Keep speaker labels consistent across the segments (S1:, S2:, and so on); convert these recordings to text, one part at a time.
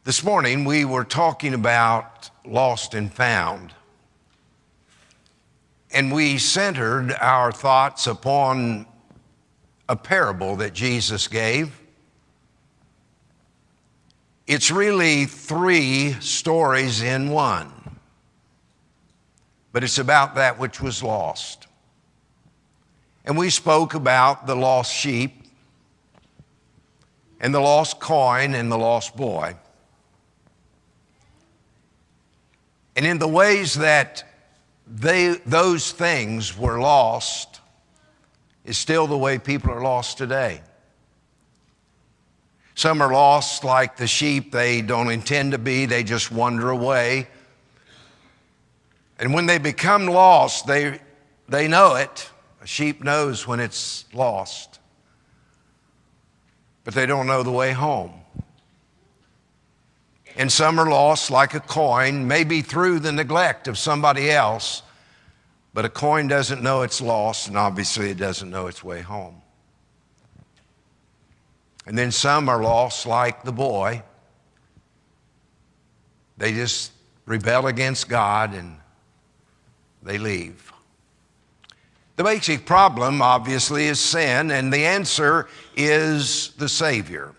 S1: This morning we were talking about lost and found, and we centered our thoughts upon a parable that Jesus gave. It's really three stories in one, but it's about that which was lost. And we spoke about the lost sheep and the lost coin and the lost boy. And in the ways that those things were lost is still the way people are lost today. Some are lost like the sheep. They don't intend to be. They just wander away. And when they become lost, they know it. A sheep knows when it's lost, but they don't know the way home. And some are lost like a coin, maybe through the neglect of somebody else, but a coin doesn't know it's lost, and obviously it doesn't know its way home. And then some are lost like the boy. They just rebel against God and they leave. The basic problem, obviously, is sin, and the answer is the Savior.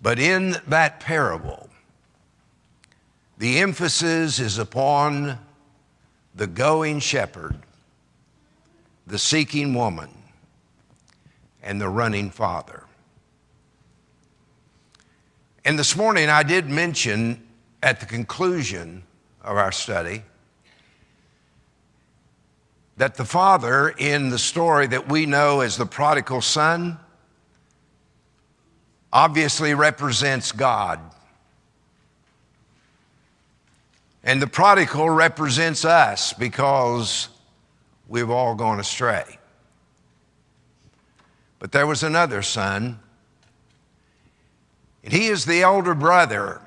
S1: But in that parable, the emphasis is upon the going shepherd, the seeking woman, and the running father. And this morning I did mention at the conclusion of our study that the father in the story that we know as the prodigal son obviously represents God. And the prodigal represents us because we've all gone astray. But there was another son, and he is the elder brother.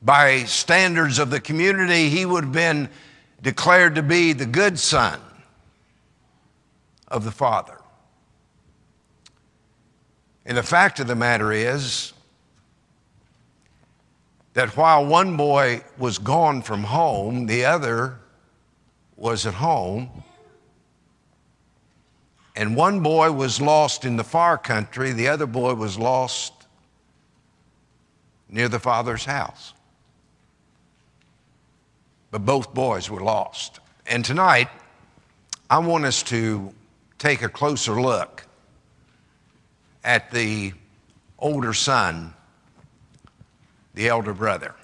S1: By standards of the community, he would have been declared to be the good son of the father. And the fact of the matter is that while one boy was gone from home, the other was at home. And one boy was lost in the far country, the other boy was lost near the father's house. But both boys were lost. And tonight, I want us to take a closer look at the older son, the elder brother.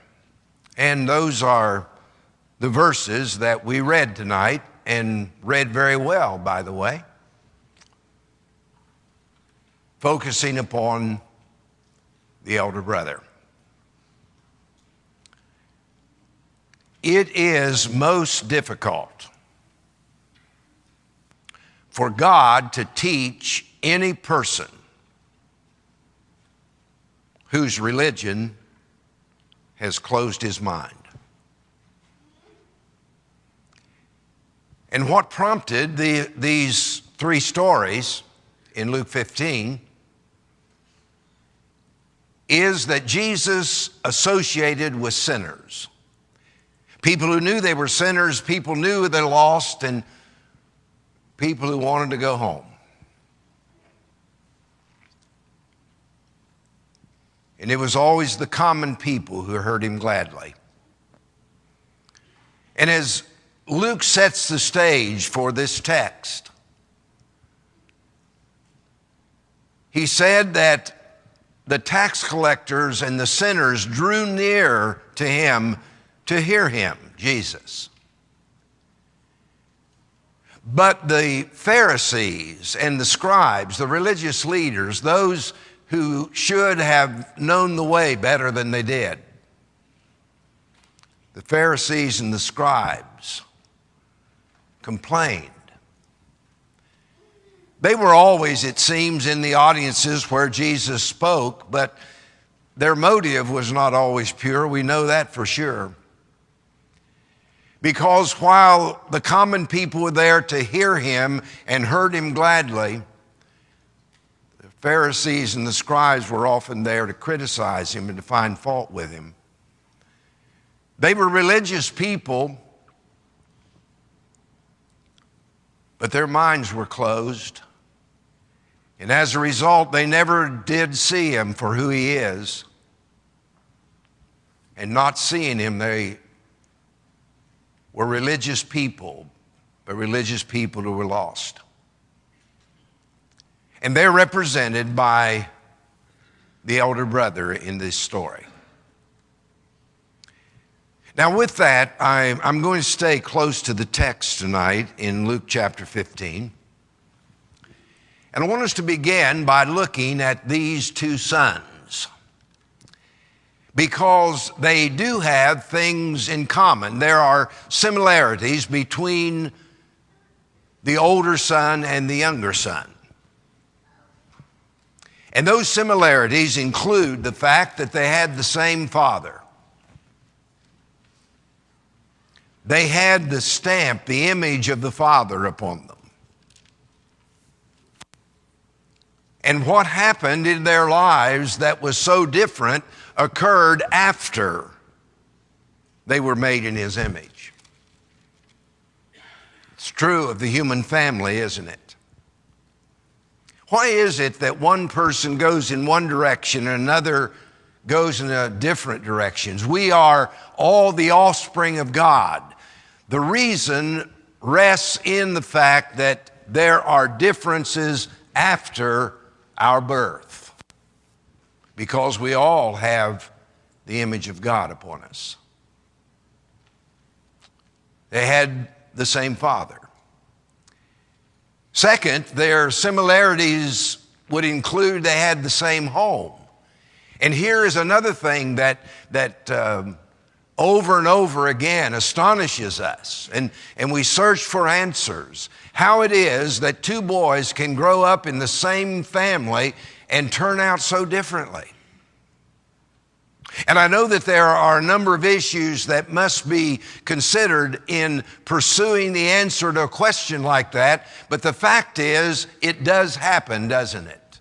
S1: And those are the verses that we read tonight, and read very well, by the way, focusing upon the elder brother. It is most difficult for God to teach any person whose religion has closed his mind. And what prompted these three stories in Luke 15 is that Jesus associated with sinners. People who knew they were sinners, people knew they're lost, and people who wanted to go home. And it was always the common people who heard him gladly. And as Luke sets the stage for this text, he said that the tax collectors and the sinners drew near to him to hear him, Jesus. But the Pharisees and the scribes, the religious leaders, those who should have known the way better than they did, the Pharisees and the scribes complained. They were always, it seems, in the audiences where Jesus spoke, but their motive was not always pure. We know that for sure. Because while the common people were there to hear him and heard him gladly, the Pharisees and the scribes were often there to criticize him and to find fault with him. They were religious people, but their minds were closed. And as a result, they never did see him for who he is. And not seeing him, they were religious people, but religious people who were lost. And they're represented by the elder brother in this story. Now with that, I'm going to stay close to the text tonight in Luke chapter 15. And I want us to begin by looking at these two sons, because they do have things in common. There are similarities between the older son and the younger son. And those similarities include the fact that they had the same father. They had the stamp, the image of the Father upon them. And what happened in their lives that was so different occurred after they were made in His image. It's true of the human family, isn't it? Why is it that one person goes in one direction and another goes in a different directions? We are all the offspring of God. The reason rests in the fact that there are differences after our birth, because we all have the image of God upon us. They had the same father. Second, their similarities would include they had the same home. And here is another thing that over and over again astonishes us, and we search for answers. How it is that two boys can grow up in the same family and turn out so differently. And I know that there are a number of issues that must be considered in pursuing the answer to a question like that, but the fact is, it does happen, doesn't it?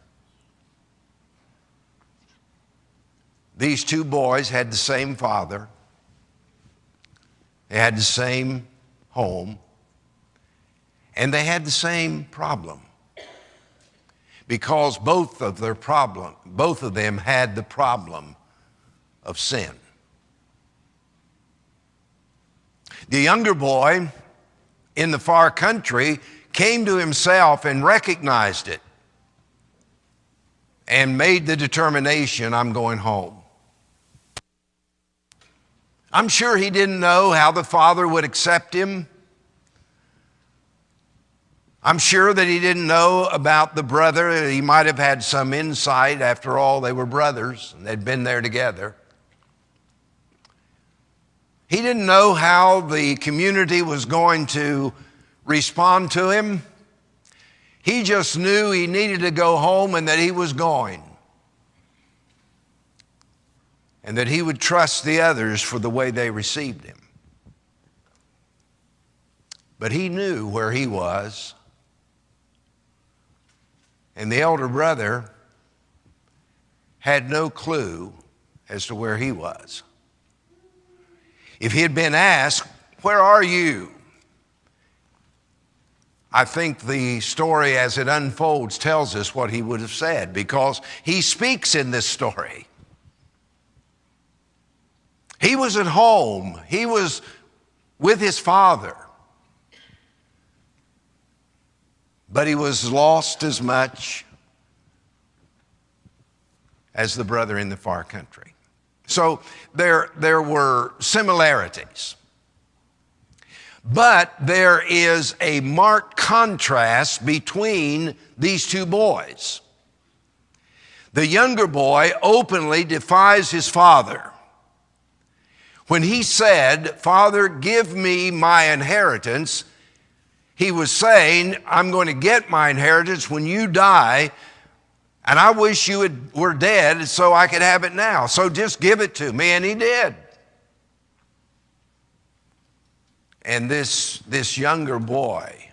S1: These two boys had the same father. They had the same home. And they had the same problem. Because both of them had the problem of sin. The younger boy in the far country came to himself and recognized it and made the determination, I'm going home. I'm sure he didn't know how the father would accept him. I'm sure that he didn't know about the brother. He might have had some insight. After all, they were brothers and they'd been there together. He didn't know how the community was going to respond to him. He just knew he needed to go home and that he was going. And that he would trust the others for the way they received him. But he knew where he was. And the elder brother had no clue as to where he was. If he had been asked, where are you? I think the story as it unfolds tells us what he would have said, because he speaks in this story. He was at home. He was with his father. But he was lost as much as the brother in the far country. So there were similarities. But there is a marked contrast between these two boys. The younger boy openly defies his father. When he said, Father, give me my inheritance, he was saying, I'm going to get my inheritance when you die, and I wish you were dead so I could have it now. So just give it to me, and he did. And this younger boy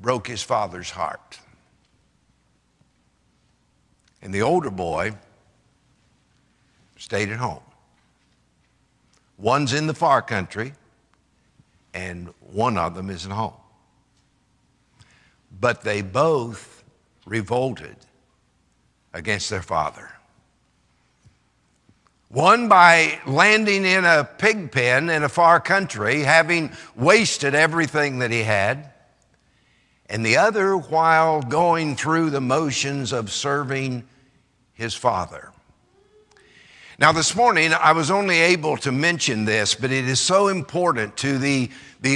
S1: broke his father's heart. And the older boy stayed at home. One's in the far country, and one of them is at home. But they both revolted against their father. One by landing in a pig pen in a far country, having wasted everything that he had, and the other while going through the motions of serving his father. Now this morning I was only able to mention this, but it is so important to the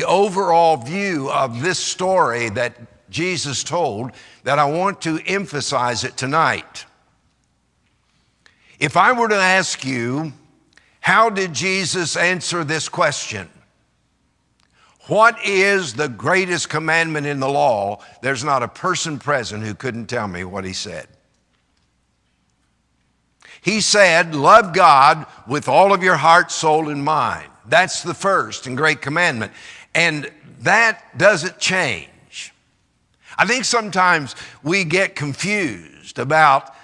S1: overall view of this story that Jesus told that I want to emphasize it tonight. If I were to ask you, how did Jesus answer this question? What is the greatest commandment in the law? There's not a person present who couldn't tell me what he said. He said, love God with all of your heart, soul, and mind. That's the first and great commandment. And that doesn't change. I think sometimes we get confused about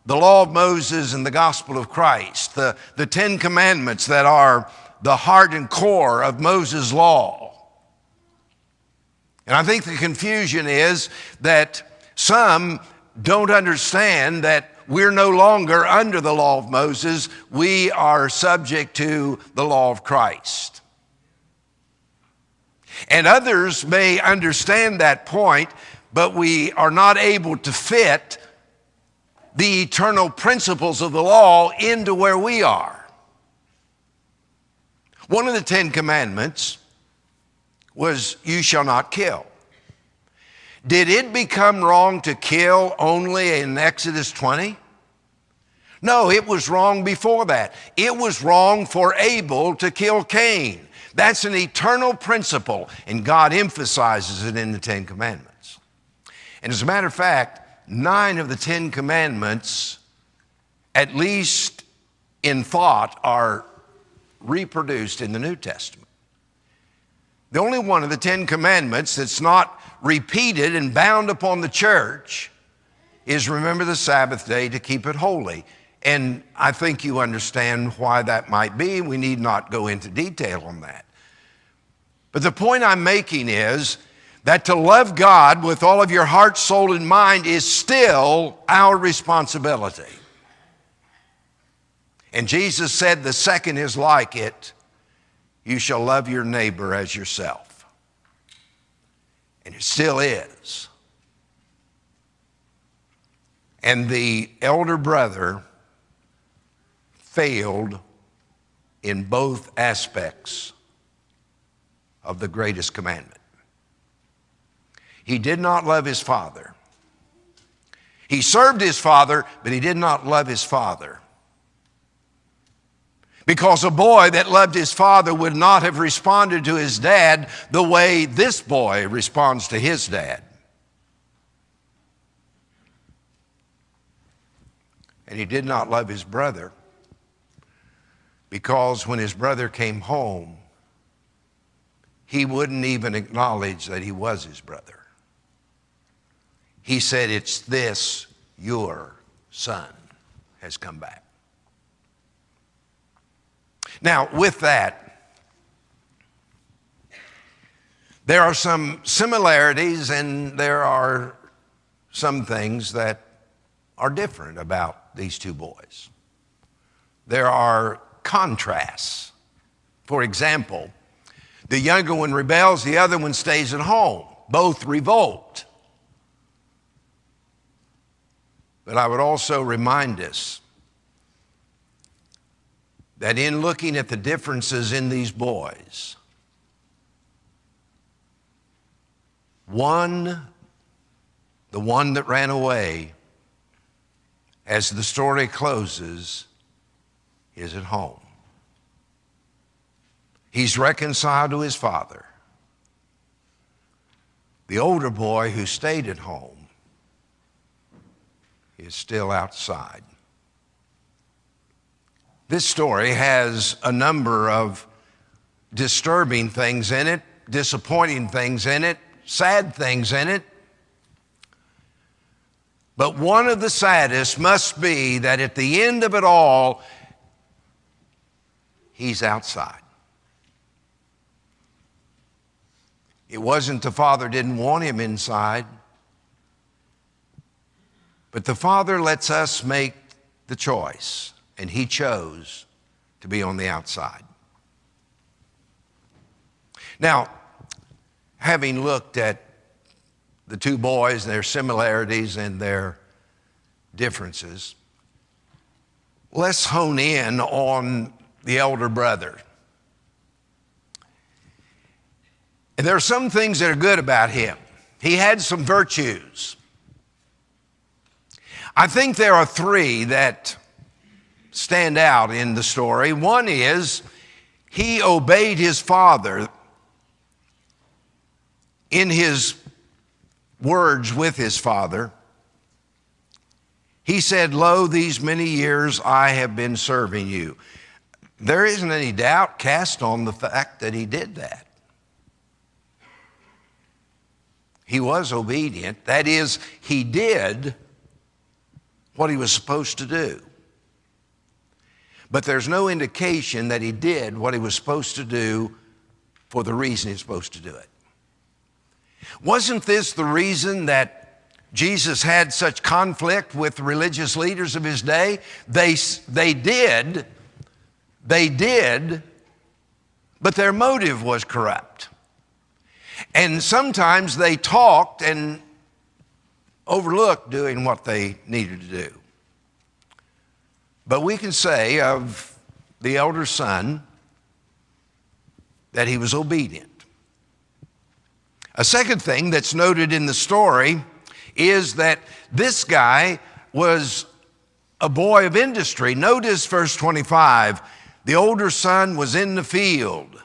S1: the law of Moses and the gospel of Christ, the 10 commandments that are the heart and core of Moses' law. And I think the confusion is that some don't understand that we're no longer under the law of Moses. We are subject to the law of Christ. And others may understand that point, but we are not able to fit the eternal principles of the law into where we are. One of the 10 commandments was, you shall not kill. Did it become wrong to kill only in Exodus 20? No, it was wrong before that. It was wrong for Abel to kill Cain. That's an eternal principle, and God emphasizes it in the 10 commandments. And as a matter of fact, 9 of the 10 commandments, at least in thought, are reproduced in the New Testament. The only one of the 10 commandments that's not repeated and bound upon the church is remember the Sabbath day to keep it holy. And I think you understand why that might be. We need not go into detail on that. But the point I'm making is that to love God with all of your heart, soul, and mind is still our responsibility. And Jesus said the second is like it. You shall love your neighbor as yourself. And it still is. And the elder brother failed in both aspects of the greatest commandment. He did not love his father. He served his father, but he did not love his father. Because a boy that loved his father would not have responded to his dad the way this boy responds to his dad. And he did not love his brother because when his brother came home, he wouldn't even acknowledge that he was his brother. He said, it's this, your son has come back. Now, with that, there are some similarities and there are some things that are different about these two boys. There are contrasts. For example, the younger one rebels, the other one stays at home. Both revolt. But I would also remind us that in looking at the differences in these boys, the one that ran away, as the story closes, is at home. He's reconciled to his father. The older boy who stayed at home is still outside. This story has a number of disturbing things in it, disappointing things in it, sad things in it. But one of the saddest must be that at the end of it all, he's outside. It wasn't the Father didn't want him inside, but the Father lets us make the choice, and he chose to be on the outside. Now, having looked at the two boys and their similarities and their differences, let's hone in on the elder brother. And there are some things that are good about him. He had some virtues. I think there are three that stand out in the story. One is he obeyed his father in his words with his father. He said, "Lo, these many years I have been serving you." There isn't any doubt cast on the fact that he did that. He was obedient. That is, he did what he was supposed to do. But there's no indication that he did what he was supposed to do for the reason he was supposed to do it. Wasn't this the reason that Jesus had such conflict with the religious leaders of his day? They did, but their motive was corrupt. And sometimes they talked and overlooked doing what they needed to do. But we can say of the elder son that he was obedient. A second thing that's noted in the story is that this guy was a boy of industry. Notice verse 25, the older son was in the field.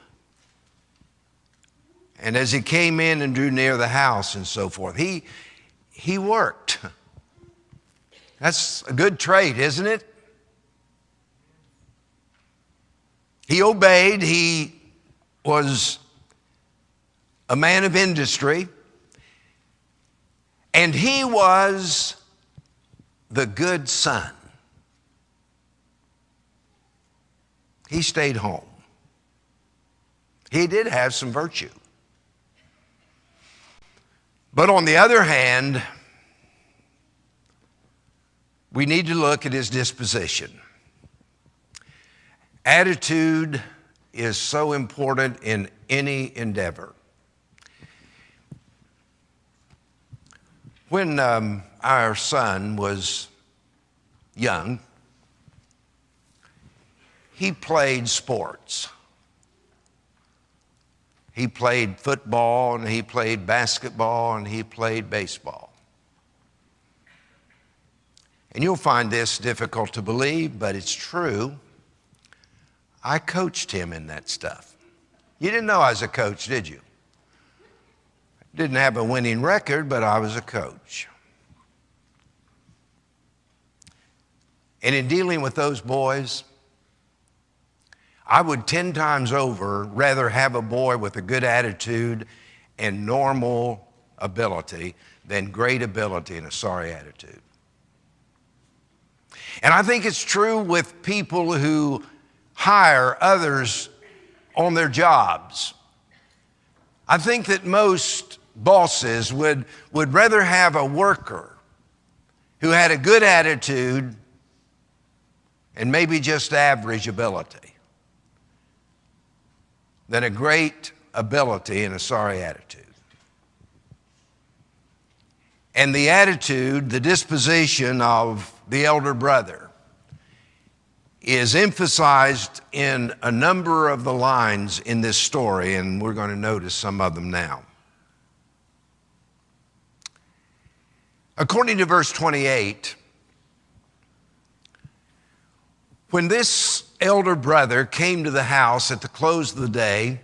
S1: And as he came in and drew near the house and so forth, he worked. That's a good trait, isn't it? He obeyed. He was a man of industry. And he was the good son. He stayed home. He did have some virtue. But on the other hand, we need to look at his disposition. Attitude is so important in any endeavor. When our son was young, he played sports. He played football, and he played basketball, and he played baseball. And you'll find this difficult to believe, but it's true. I coached him in that stuff. You didn't know I was a coach, did you? Didn't have a winning record, but I was a coach. And in dealing with those boys, I would 10 times over rather have a boy with a good attitude and normal ability than great ability and a sorry attitude. And I think it's true with people who hire others on their jobs. I think that most bosses would rather have a worker who had a good attitude and maybe just average ability than a great ability and a sorry attitude. And the attitude, the disposition of the elder brother is emphasized in a number of the lines in this story, and we're going to notice some of them now. According to verse 28, when this elder brother came to the house at the close of the day,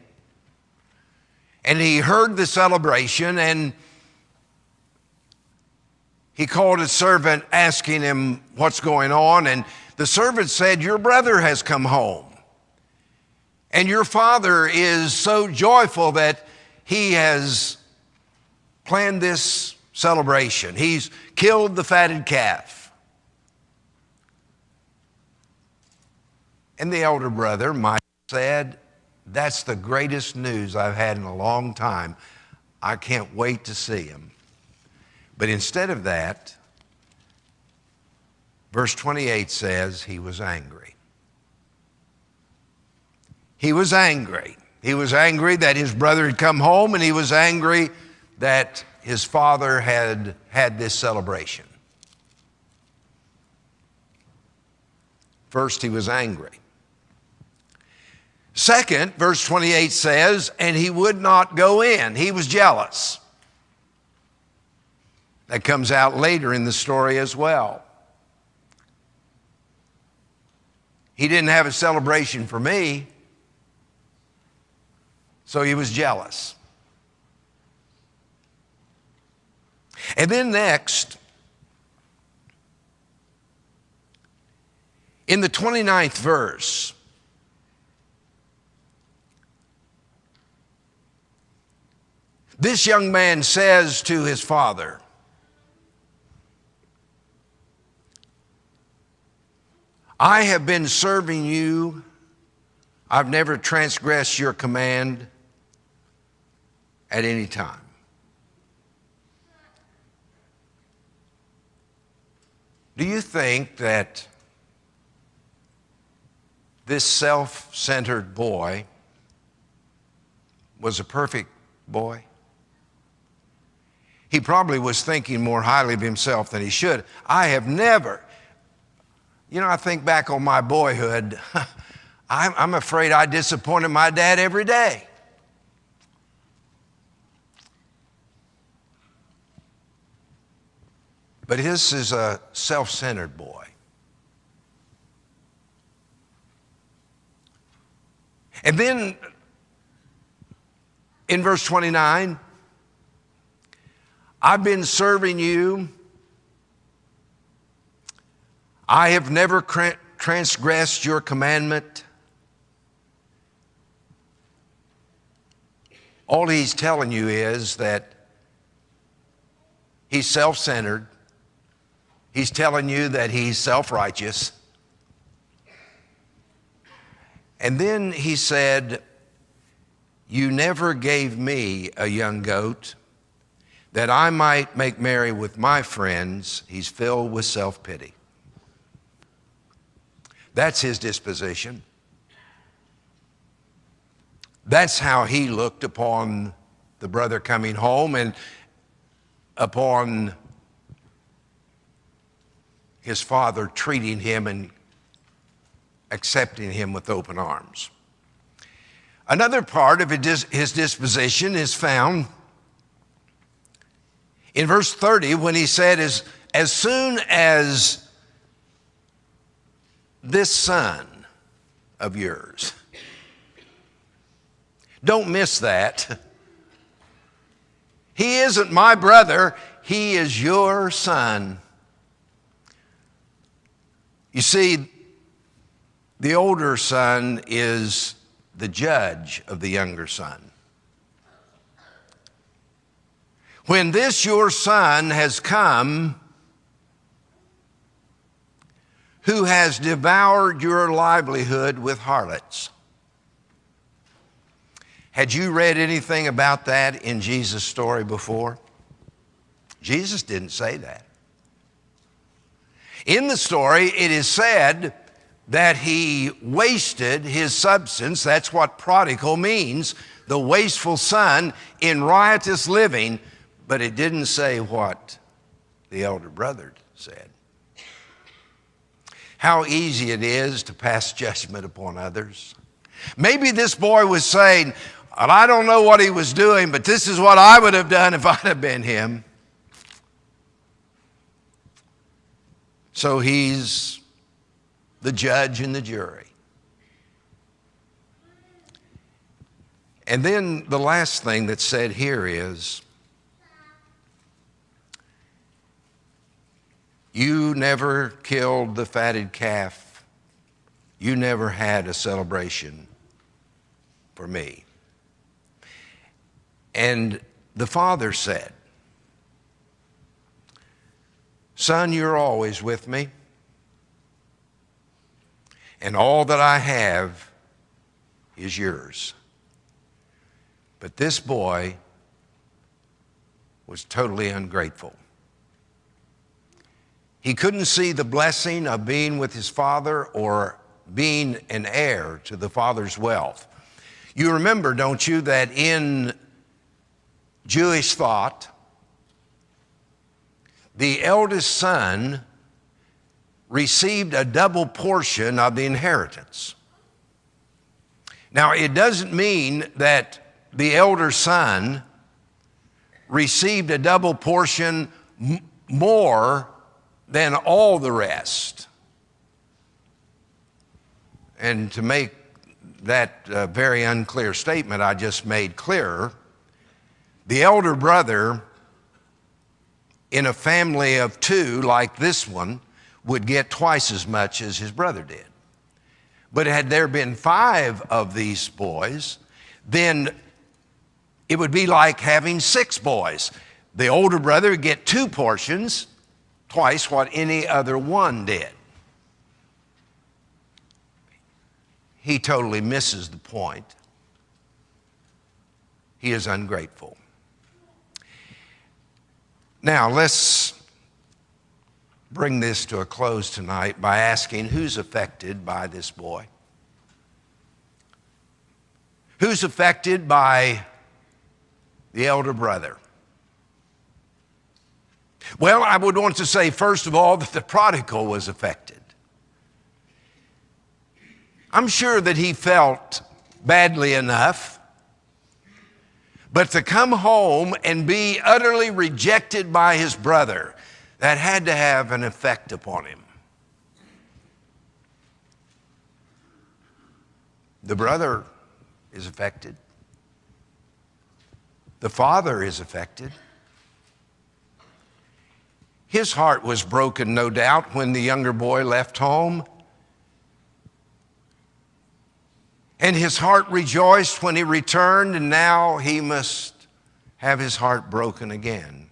S1: and he heard the celebration, and he called his servant asking him what's going on, and the servant said, "Your brother has come home, and your father is so joyful that he has planned this celebration. He's killed the fatted calf. And the elder brother might have said, that's the greatest news I've had in a long time. I can't wait to see him. But instead of that, verse 28 says he was angry. He was angry. He was angry that his brother had come home, and he was angry that his father had had this celebration. First, he was angry. Second, verse 28 says, and he would not go in. He was jealous. That comes out later in the story as well. He didn't have a celebration for me, so he was jealous. And then next, in the 29th verse, this young man says to his father, I have been serving you. I've never transgressed your command at any time. Do you think that this self-centered boy was a perfect boy? He probably was thinking more highly of himself than he should. I have never, I think back on my boyhood, I'm afraid I disappointed my dad every day. But his is a self-centered boy. And then in verse 29, I've been serving you. I have never transgressed your commandment. All he's telling you is that he's self-centered. He's telling you that he's self-righteous. And then he said, you never gave me a young goat that I might make merry with my friends. He's filled with self-pity. That's his disposition. That's how he looked upon the brother coming home and upon his father treating him and accepting him with open arms. Another part of his disposition is found in verse 30 when he said, as soon as this son of yours, don't miss that. He isn't my brother, he is your son. You see, the older son is the judge of the younger son. When this your son has come, who has devoured your livelihood with harlots. Had you read anything about that in Jesus' story before? Jesus didn't say that. In the story, it is said that he wasted his substance. That's what prodigal means, the wasteful son in riotous living. But it didn't say what the elder brother said. How easy it is to pass judgment upon others. Maybe this boy was saying, well, I don't know what he was doing, but this is what I would have done if I'd have been him. So he's the judge and the jury. And then the last thing that's said here is, you never killed the fatted calf. You never had a celebration for me. And the father said, Son, you're always with me, and all that I have is yours. But this boy was totally ungrateful. He couldn't see the blessing of being with his father or being an heir to the father's wealth. You remember, don't you, that in Jewish thought, the eldest son received a double portion of the inheritance. Now, it doesn't mean that the elder son received a double portion more than all the rest. And to make that very unclear statement I just made clearer, the elder brother in a family of two like this one would get twice as much as his brother did. But had there been 5 of these boys, then it would be like having 6 boys. The older brother would get 2 portions, twice what any other one did. He totally misses the point. He is ungrateful. Now, let's bring this to a close tonight by asking, who's affected by this boy? Who's affected by the elder brother? Well, I would want to say, first of all, that the prodigal was affected. I'm sure that he felt badly enough, but to come home and be utterly rejected by his brother, that had to have an effect upon him. The brother is affected. The father is affected. His heart was broken, no doubt, when the younger boy left home. And his heart rejoiced when he returned, and now he must have his heart broken again.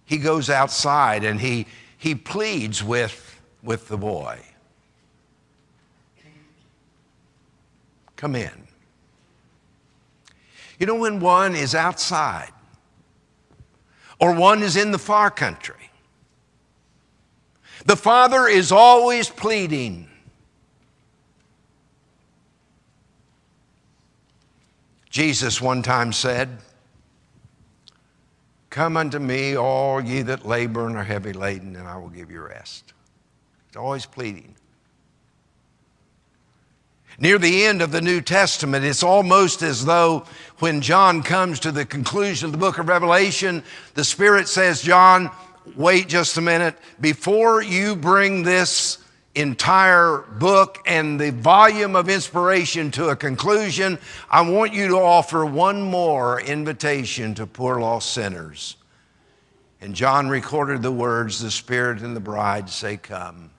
S1: He goes outside and he pleads with the boy. Come in. You know, when one is outside or one is in the far country, the father is always pleading. Jesus one time said, "Come unto me, all ye that labor and are heavy laden, and I will give you rest." He's always pleading. Near the end of the New Testament, it's almost as though when John comes to the conclusion of the book of Revelation, the Spirit says, "John, wait just a minute. Before you bring this entire book and the volume of inspiration to a conclusion, I want you to offer one more invitation to poor lost sinners." And John recorded the words, "The Spirit and the bride say, come."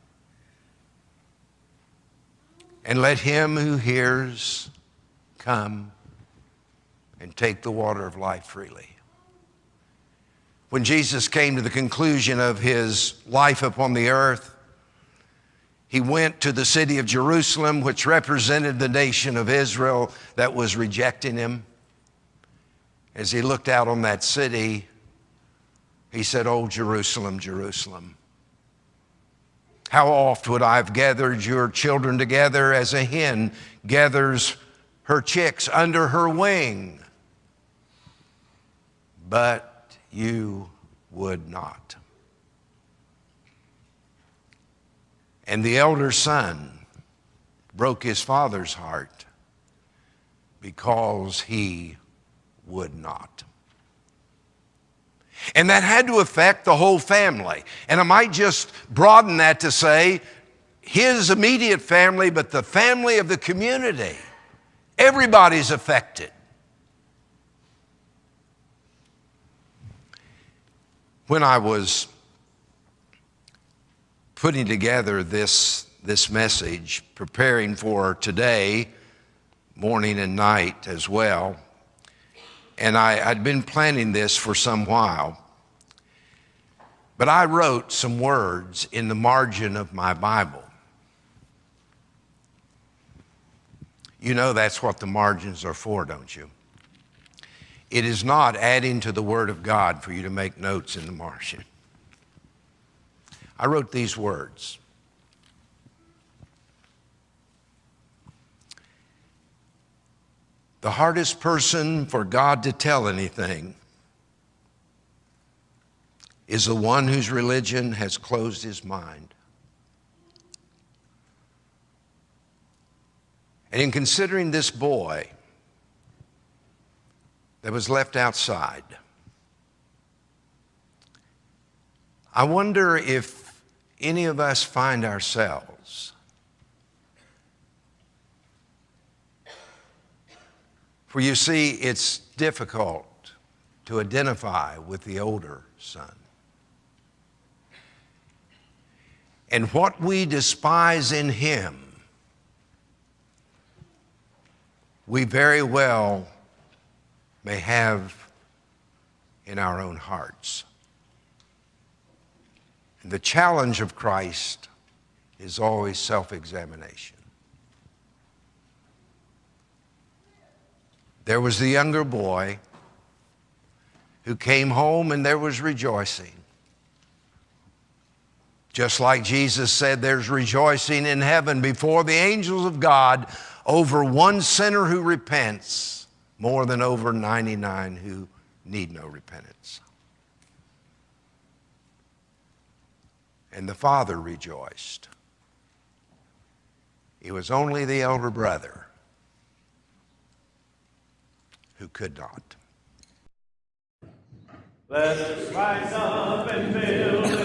S1: And let him who hears come and take the water of life freely. When Jesus came to the conclusion of his life upon the earth, he went to the city of Jerusalem, which represented the nation of Israel that was rejecting him. As he looked out on that city, he said, "Oh, Jerusalem, Jerusalem, how oft would I have gathered your children together as a hen gathers her chicks under her wing, but you would not." And the elder son broke his father's heart because he would not. And that had to affect the whole family. And I might just broaden that to say his immediate family, but the family of the community. Everybody's affected. When I was putting together this message, preparing for today, morning and night as well, And I'd been planning this for some while. But I wrote some words in the margin of my Bible. You know that's what the margins are for, don't you? It is not adding to the Word of God for you to make notes in the margin. I wrote these words. The hardest person for God to tell anything is the one whose religion has closed his mind. And in considering this boy that was left outside, I wonder if any of us find ourselves for you see, it's difficult to identify with the older son. And what we despise in him, we very well may have in our own hearts. And the challenge of Christ is always self-examination. There was the younger boy who came home and there was rejoicing. Just like Jesus said, there's rejoicing in heaven before the angels of God over one sinner who repents more than over 99 who need no repentance. And the father rejoiced. It was only the elder brother who could not.
S2: Let's rise up and build